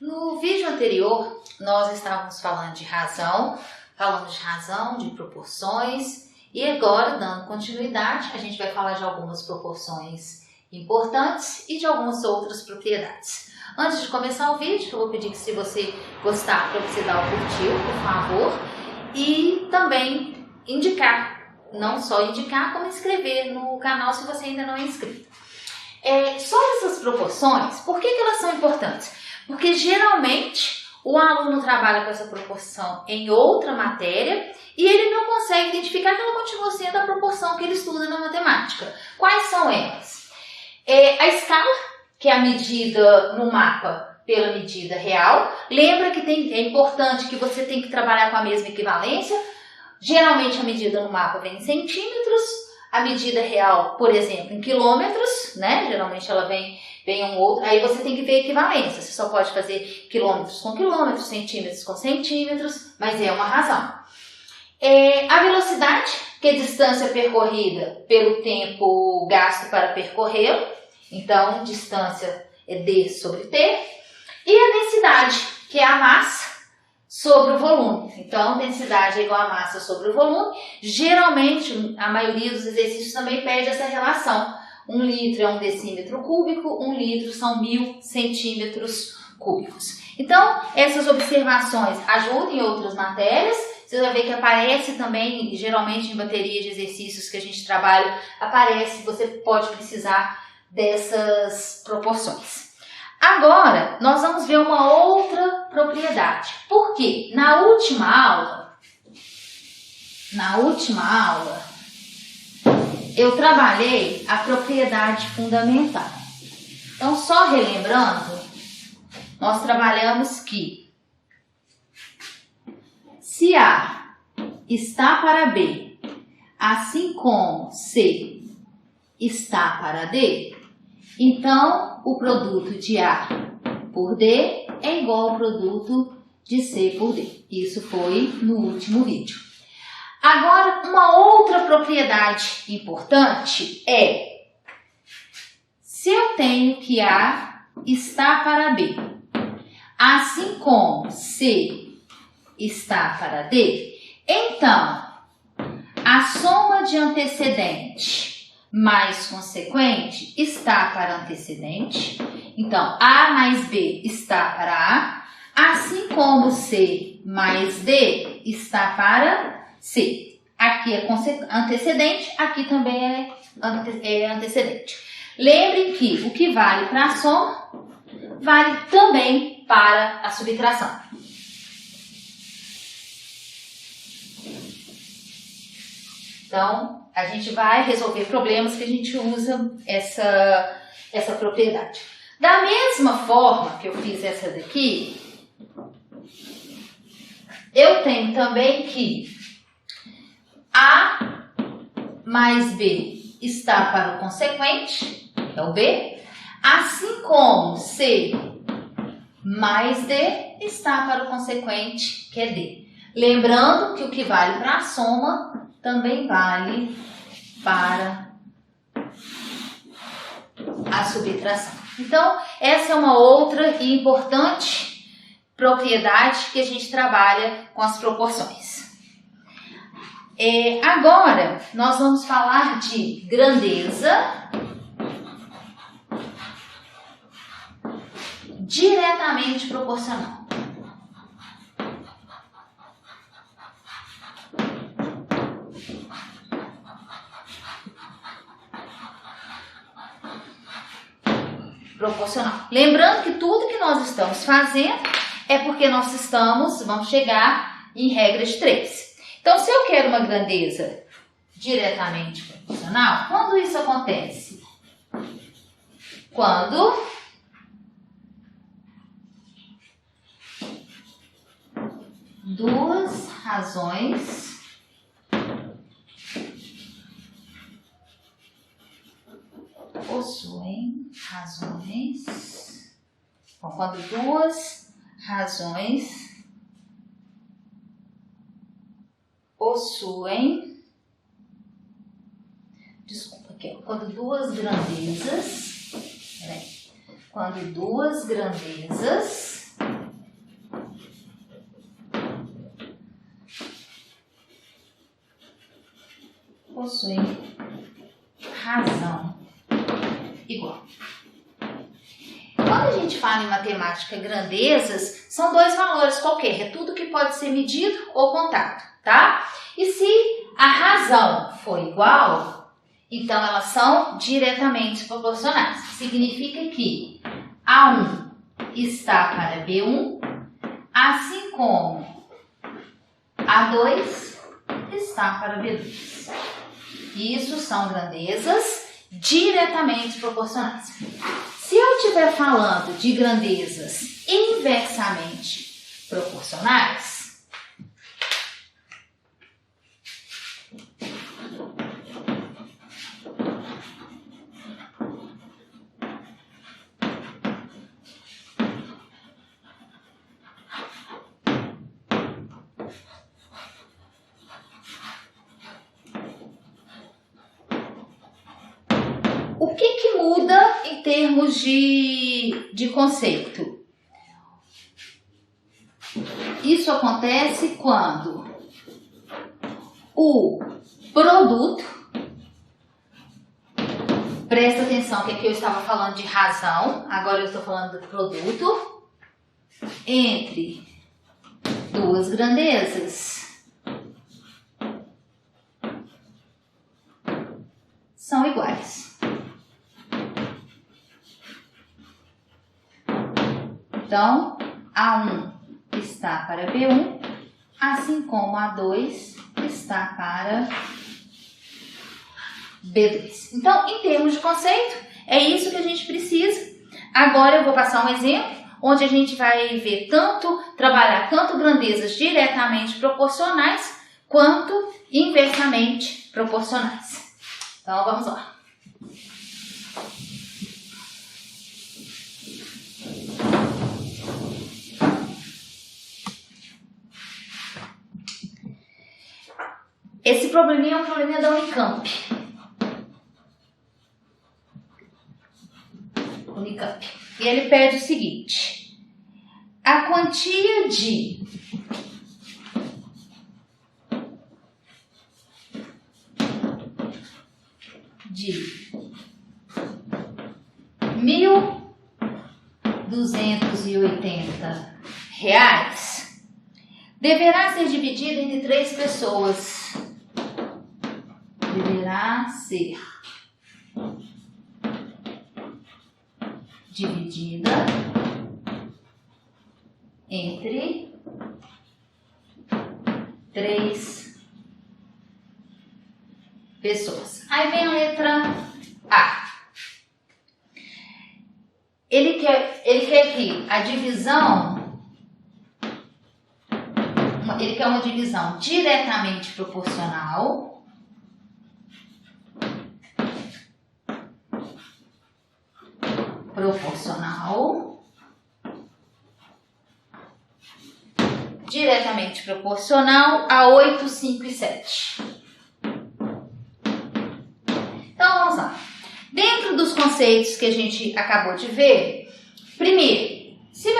No vídeo anterior, nós estávamos falando de razão, de proporções, e agora, dando continuidade, a gente vai falar de algumas proporções importantes e de algumas outras propriedades. Antes de começar o vídeo, eu vou pedir que, se você gostar, para você dar o curtir, por favor, e também indicar, não só indicar, como inscrever no canal se você ainda não é inscrito. Sobre essas proporções, por que elas são importantes? Porque geralmente o aluno trabalha com essa proporção em outra matéria e ele não consegue identificar que ela continua sendo a proporção que ele estuda na matemática. Quais são elas? A escala, que é a medida no mapa pela medida real. Lembra que é importante que você tem que trabalhar com a mesma equivalência. Geralmente a medida no mapa vem em centímetros, a medida real, por exemplo, em quilômetros, né? Geralmente ela vem um outro, aí você tem que ver a equivalência. Você só pode fazer quilômetros com quilômetros, centímetros com centímetros, mas é uma razão. A velocidade, que é a distância percorrida pelo tempo gasto para percorrê-lo. Então, distância é D sobre T. E a densidade, que é a massa sobre o volume. Então, densidade é igual a massa sobre o volume. Geralmente, a maioria dos exercícios também pede essa relação. 1 litro é 1 decímetro cúbico, 1 litro são 1000 centímetros cúbicos. Então, essas observações ajudam em outras matérias. Você vai ver que aparece também, geralmente em bateria de exercícios que a gente trabalha, aparece, você pode precisar dessas proporções. Agora, nós vamos ver uma outra propriedade. Por quê? Na última aula, eu trabalhei a propriedade fundamental. Então, só relembrando, nós trabalhamos que se A está para B, assim como C está para D, então o produto de A por D é igual ao produto de C por D. Isso foi no último vídeo. Agora, uma outra propriedade importante é, se eu tenho que A está para B, assim como C está para D, então, a soma de antecedente mais consequente está para antecedente. Então, A mais B está para A, assim como C mais D está para C. Aqui é antecedente, aqui também é antecedente. Lembrem que o que vale para a soma, vale também para a subtração. Então, a gente vai resolver problemas que a gente usa essa propriedade. Da mesma forma que eu fiz essa daqui, eu tenho também que A mais B está para o consequente, é o B, assim como C mais D está para o consequente, que é D. Lembrando que o que vale para a soma também vale para a subtração. Então, essa é uma outra e importante propriedade que a gente trabalha com as proporções. Agora, nós vamos falar de grandeza diretamente proporcional. Proporcional. Lembrando que tudo que nós estamos fazendo é porque nós vamos chegar em regra de 3. Então, se eu quero uma grandeza diretamente proporcional, quando isso acontece? Quando duas razões possuem razões. Então, quando duas razões possuem, quando duas grandezas Quando a gente fala em matemática grandezas, são dois valores qualquer, é tudo que pode ser medido ou contado, tá? E se a razão for igual, então elas são diretamente proporcionais. Significa que A1 está para B1, assim como A2 está para B2. Isso são grandezas diretamente proporcionais. Se eu estiver falando de grandezas inversamente proporcionais, o que muda em termos de conceito? Isso acontece quando o produto, presta atenção que aqui eu estava falando de razão, agora eu estou falando do produto, entre duas grandezas são iguais. Então, A1 está para B1, assim como A2 está para B2. Então, em termos de conceito, é isso que a gente precisa. Agora eu vou passar um exemplo, onde a gente vai ver trabalhar tanto grandezas diretamente proporcionais, quanto inversamente proporcionais. Então, vamos lá. Esse probleminha é um probleminha da Unicamp. E ele pede o seguinte: a quantia de R$1.280 deverá ser dividida entre 3 pessoas. Deverá ser dividida entre 3 pessoas. Aí vem a letra A. Ele quer que a divisão, ele quer uma divisão diretamente proporcional. Diretamente proporcional a 8, 5 e 7. Então, vamos lá. Dentro dos conceitos que a gente acabou de ver, primeiro, se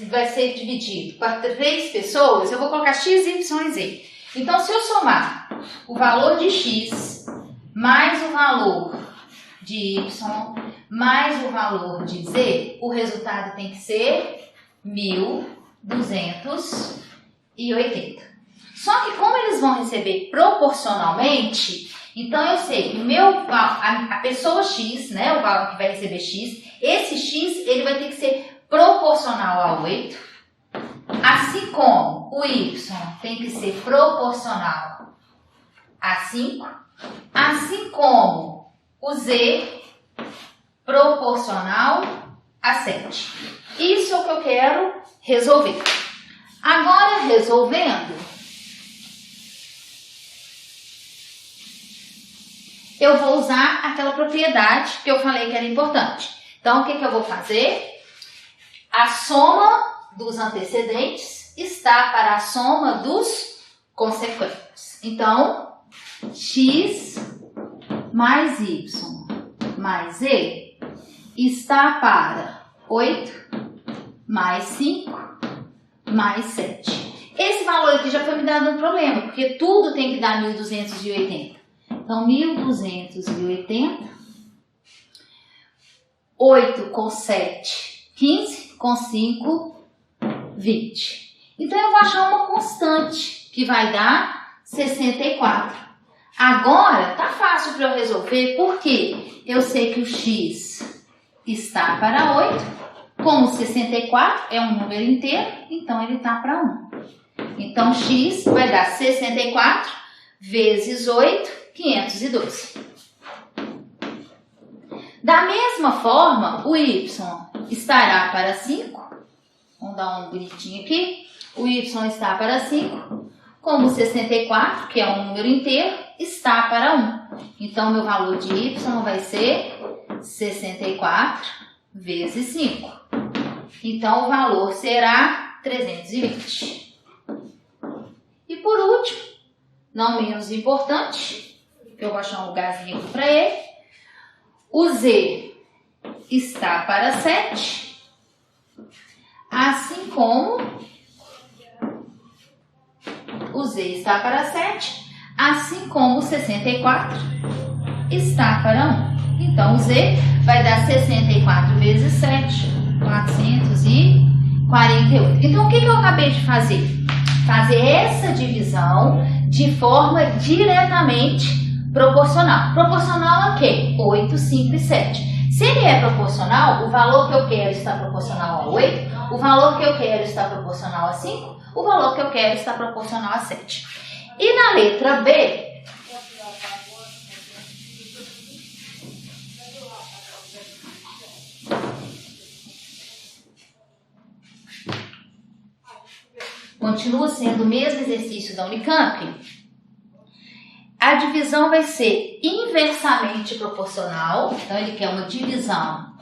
vai ser dividido para 3 pessoas, eu vou colocar x, y e z. Então, se eu somar o valor de x mais o valor de y mais o valor de z, o resultado tem que ser 1.280. Só que como eles vão receber proporcionalmente, então eu sei que a pessoa x, né, o valor que vai receber x, esse x ele vai ter que ser proporcional a 8, assim como o y tem que ser proporcional a 5, assim como o z proporcional a 7. Isso é o que eu quero resolver. Agora, resolvendo, eu vou usar aquela propriedade que eu falei que era importante. Então, o que eu vou fazer? A soma dos antecedentes está para a soma dos consequentes. Então, x mais y mais z está para 8 mais 5 mais 7. Esse valor aqui já foi me dado um problema, porque tudo tem que dar 1.280. Então, 1.280 8 com 7, 15, com 5, 20. Então, eu vou achar uma constante, que vai dar 64. Agora, tá fácil para eu resolver, porque eu sei que o x está para 8. Como 64 é um número inteiro, então ele está para 1. Então, x vai dar 64 vezes 8, 512. Da mesma forma, o y estará para 5. Vamos dar um bonitinho aqui. O y está para 5. Como 64, que é um número inteiro, está para 1. Então, meu valor de y vai ser 64 vezes 5. Então, o valor será 320. E por último, não menos importante, eu vou achar um lugarzinho aqui para ele, o z está para 7, assim como o z está para 7, assim como o 64 está para 1. Então, o z vai dar 64 vezes 7, 448. Então, o que eu acabei de fazer? Fazer essa divisão de forma diretamente proporcional. Proporcional a quê? 8, 5 e 7. Se ele é proporcional, o valor que eu quero está proporcional a 8, o valor que eu quero está proporcional a 5, o valor que eu quero está proporcional a 7. E na letra B, continua sendo o mesmo exercício da Unicamp. A divisão vai ser inversamente proporcional. Então, ele quer uma divisão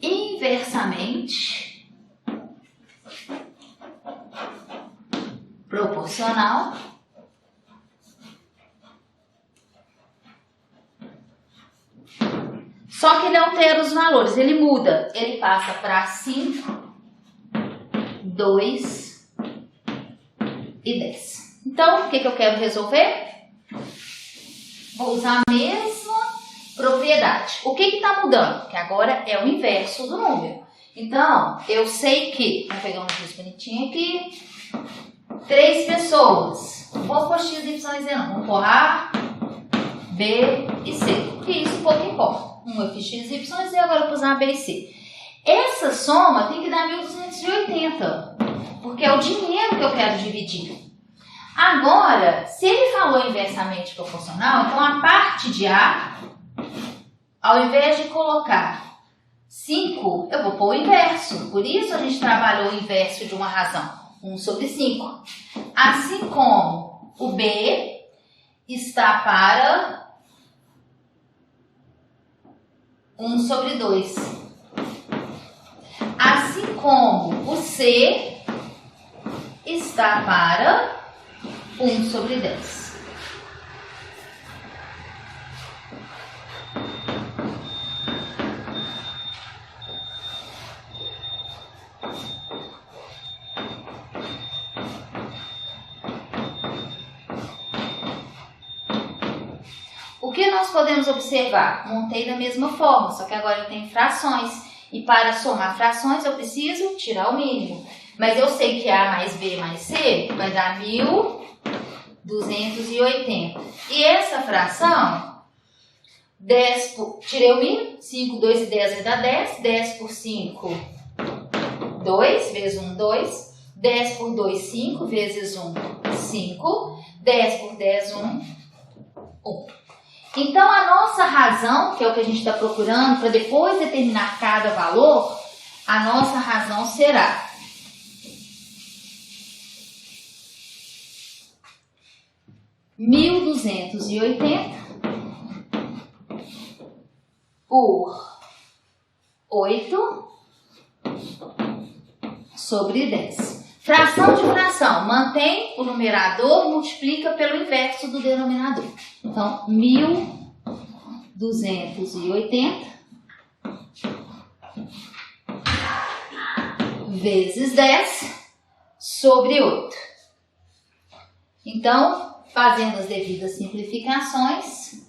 inversamente proporcional. Só que ele altera os valores, ele muda. Ele passa para 5, 2 e 10. Então, o que eu quero resolver? Vou usar a mesma propriedade. O que está mudando? Que agora é o inverso do número. Então, eu sei que... Vou pegar um giz bonitinho aqui. 3 pessoas. Vou pôr x, y e z não. Vou pôr A, B e C. Porque isso pouco importa. Eu fiz x, y e z, agora eu vou usar A, B e C. Essa soma tem que dar 1.280. Porque é o dinheiro que eu quero dividir. Agora, se ele falou inversamente proporcional, então a parte de A, ao invés de colocar 5, eu vou pôr o inverso. Por isso a gente trabalhou o inverso de uma razão. 1 sobre 5. Assim como o B está para 1 sobre 2. Assim como o C está para 1 sobre 10. O que nós podemos observar? Montei da mesma forma, só que agora eu tenho frações. E para somar frações eu preciso tirar o mínimo. Mas eu sei que A mais B mais C vai dar 1.280. E essa fração, 10 por... Tirei o mínimo, 5, 2 e 10 vai dar 10. 10 por 5, 2, vezes 1, 2. 10 por 2, 5, vezes 1, 5. 10 por 10, 1, 1. Então, a nossa razão, que é o que a gente está procurando, para depois determinar cada valor, a nossa razão será 1.280 por 8 sobre 10. Fração de fração, mantém o numerador, multiplica pelo inverso do denominador. Então, 1.280 vezes 10 sobre 8. Então, fazendo as devidas simplificações,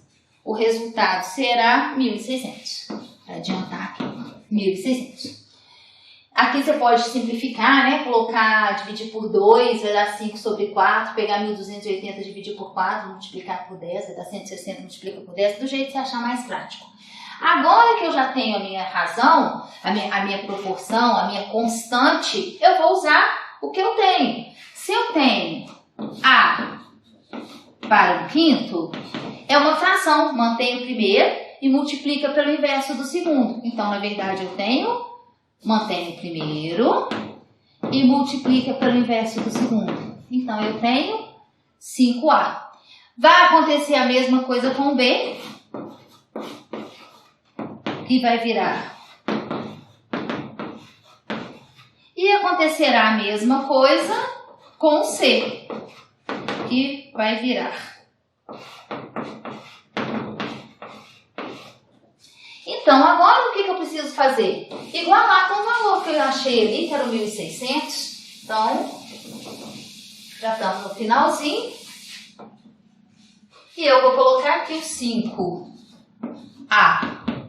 o resultado será 1.600. Para adiantar aqui, 1.600. Aqui você pode simplificar, né? Colocar, dividir por 2, vai dar 5 sobre 4. Pegar 1.280, dividir por 4, multiplicar por 10, vai dar 160, multiplica por 10. Do jeito que você achar mais prático. Agora que eu já tenho a minha razão, a minha proporção, a minha constante, eu vou usar o que eu tenho. Se eu tenho A para o quinto, é uma fração. Mantém o primeiro e multiplica pelo inverso do segundo. Então, na verdade, eu tenho... Mantém o primeiro e multiplica pelo inverso do segundo. Então, eu tenho 5A. Vai acontecer a mesma coisa com B, que vai virar. E acontecerá a mesma coisa com C, que vai virar. Então, agora o que eu preciso fazer? Igualar com o valor que eu achei ali, que era o 1.600. Então, já estamos no finalzinho. E eu vou colocar aqui o 5A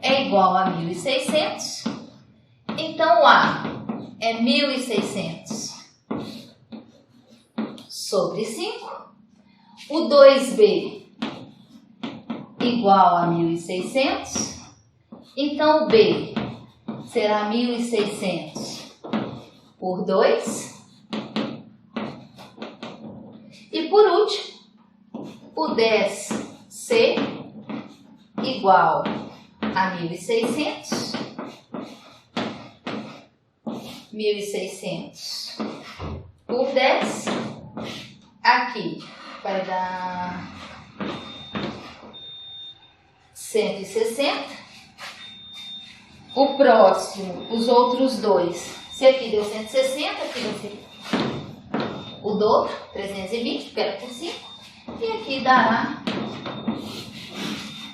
é igual a 1.600. Então, A é 1.600 sobre 5. O 2B igual a 1.600. Então, o B será 1.600 por 2. E, por último, o 10C igual a 1.600. 1.600 por 10. Aqui vai dar 160. O próximo, os outros dois. Se aqui deu 160, aqui vai ser o dobro, 320, porque era por 5. E aqui dará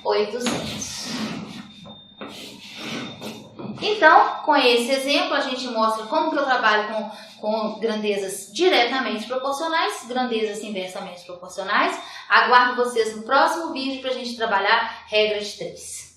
800. Então, com esse exemplo, a gente mostra como que eu trabalho com grandezas diretamente proporcionais, grandezas inversamente proporcionais. Aguardo vocês no próximo vídeo para a gente trabalhar regra de 3.